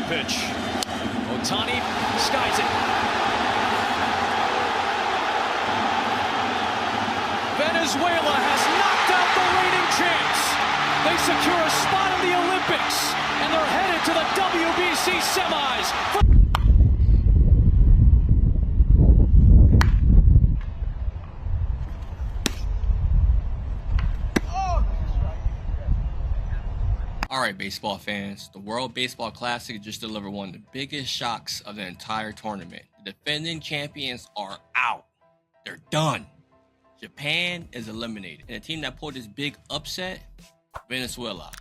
pitch. Ohtani skies it. Venezuela has knocked out the reigning champs. They secure a spot in the Olympics, and they're headed to the WBC semis. Alright, baseball fans, the World Baseball Classic just delivered one of the biggest shocks of the entire tournament. The defending champions are out. They're done. Japan is eliminated. And the team that pulled this big upset, Venezuela.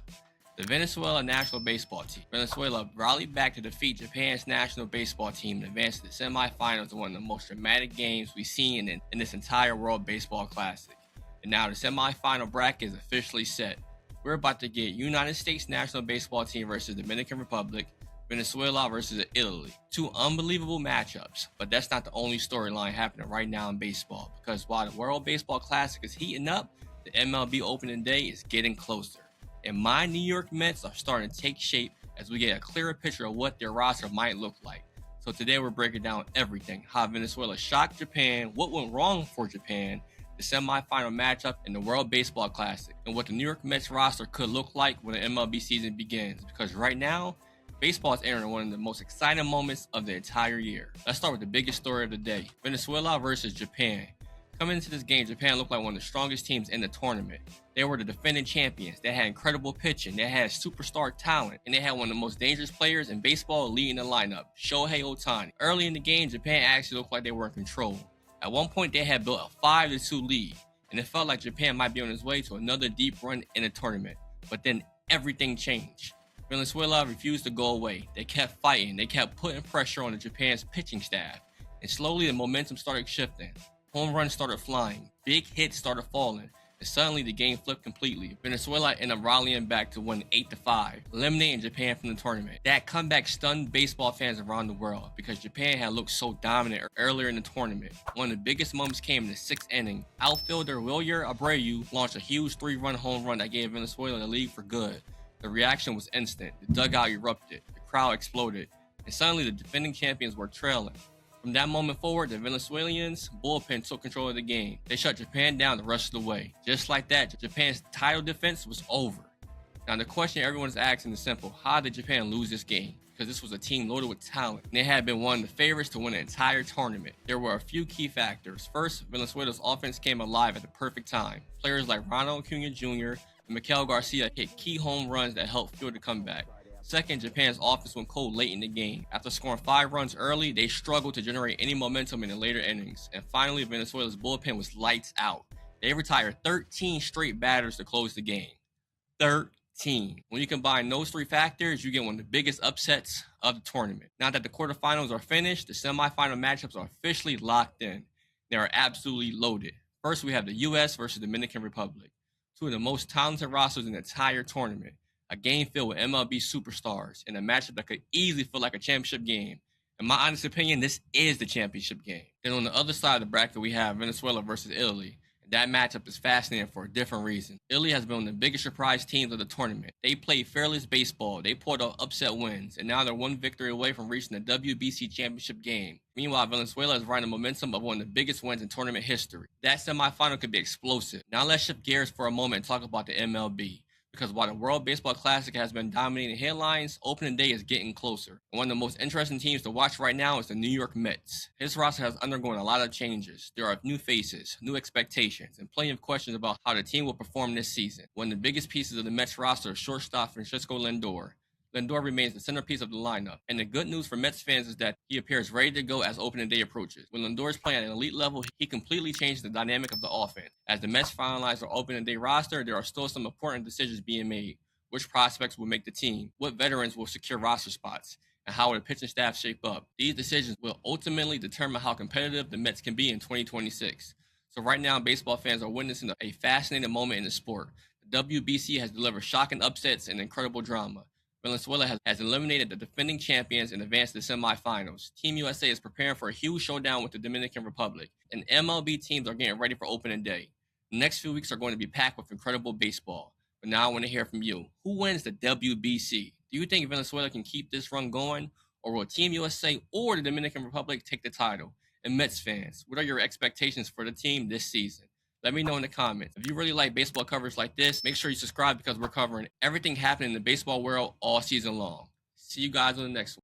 The Venezuela national baseball team. Venezuela rallied back to defeat Japan's national baseball team and advance to the semifinals in one of the most dramatic games we've seen in this entire World Baseball Classic. And now the semifinal bracket is officially set. We're about to get United States national baseball team versus Dominican Republic, Venezuela versus Italy. Two unbelievable matchups, but that's not the only storyline happening right now in baseball, because while the World Baseball Classic is heating up, the MLB opening day is getting closer. And my New York Mets are starting to take shape as we get a clearer picture of what their roster might look like. So today we're breaking down everything: how Venezuela shocked Japan, what went wrong for Japan, the semifinal matchup in the World Baseball Classic, and what the New York Mets roster could look like when the MLB season begins. Because right now, baseball is entering one of the most exciting moments of the entire year. Let's start with the biggest story of the day: Venezuela versus Japan. Coming into this game, Japan looked like one of the strongest teams in the tournament. They were the defending champions. They had incredible pitching. They had superstar talent. And they had one of the most dangerous players in baseball leading the lineup, Shohei Ohtani. Early in the game, Japan actually looked like they were in control. At one point, they had built a 5-2 lead, and it felt like Japan might be on its way to another deep run in the tournament. But then everything changed. Venezuela refused to go away. They kept fighting. They kept putting pressure on Japan's pitching staff. And slowly, the momentum started shifting. Home runs started flying. Big hits started falling. And suddenly, the game flipped completely. Venezuela ended up rallying back to win 8-5, eliminating Japan from the tournament. That comeback stunned baseball fans around the world because Japan had looked so dominant earlier in the tournament. One of the biggest moments came in the 6th inning. Outfielder Wilyer Abreu launched a huge 3-run home run that gave Venezuela the lead for good. The reaction was instant. The dugout erupted. The crowd exploded. And suddenly, the defending champions were trailing. From that moment forward, the Venezuelans' bullpen took control of the game. They shut Japan down the rest of the way. Just like that, Japan's title defense was over. Now, the question everyone is asking is simple: how did Japan lose this game? Because this was a team loaded with talent, and they had been one of the favorites to win the entire tournament. There were a few key factors. First, Venezuela's offense came alive at the perfect time. Players like Ronald Acuña Jr. and Miguel Garcia hit key home runs that helped fuel the comeback. Second, Japan's offense went cold late in the game. After scoring 5 runs early, they struggled to generate any momentum in the later innings. And finally, Venezuela's bullpen was lights out. They retired 13 straight batters to close the game. 13. When you combine those 3 factors, you get one of the biggest upsets of the tournament. Now that the quarterfinals are finished, the semifinal matchups are officially locked in. They are absolutely loaded. First, we have the U.S. versus Dominican Republic, two of the most talented rosters in the entire tournament. A game filled with MLB superstars, and a matchup that could easily feel like a championship game. In my honest opinion, this is the championship game. Then on the other side of the bracket, we have Venezuela versus Italy. And that matchup is fascinating for a different reason. Italy has been one of the biggest surprise teams of the tournament. They played fearless baseball. They pulled out upset wins, and now they're one victory away from reaching the WBC championship game. Meanwhile, Venezuela is riding the momentum of one of the biggest wins in tournament history. That semifinal could be explosive. Now let's shift gears for a moment and talk about the MLB. Because while the World Baseball Classic has been dominating headlines, opening day is getting closer. And one of the most interesting teams to watch right now is the New York Mets. His roster has undergone a lot of changes. There are new faces, new expectations, and plenty of questions about how the team will perform this season. One of the biggest pieces of the Mets roster is shortstop Francisco Lindor. Lindor remains the centerpiece of the lineup, and the good news for Mets fans is that he appears ready to go as opening day approaches. When Lindor is playing at an elite level, he completely changes the dynamic of the offense. As the Mets finalize their opening day roster, there are still some important decisions being made. Which prospects will make the team? What veterans will secure roster spots? And how will the pitching staff shape up? These decisions will ultimately determine how competitive the Mets can be in 2026. So right now, baseball fans are witnessing a fascinating moment in the sport. The WBC has delivered shocking upsets and incredible drama. Venezuela has eliminated the defending champions and advanced to the semifinals. Team USA is preparing for a huge showdown with the Dominican Republic, and MLB teams are getting ready for opening day. The next few weeks are going to be packed with incredible baseball. But now I want to hear from you. Who wins the WBC? Do you think Venezuela can keep this run going, or will Team USA or the Dominican Republic take the title? And Mets fans, what are your expectations for the team this season? Let me know in the comments. If you really like baseball coverage like this, make sure you subscribe because we're covering everything happening in the baseball world all season long. See you guys on the next one.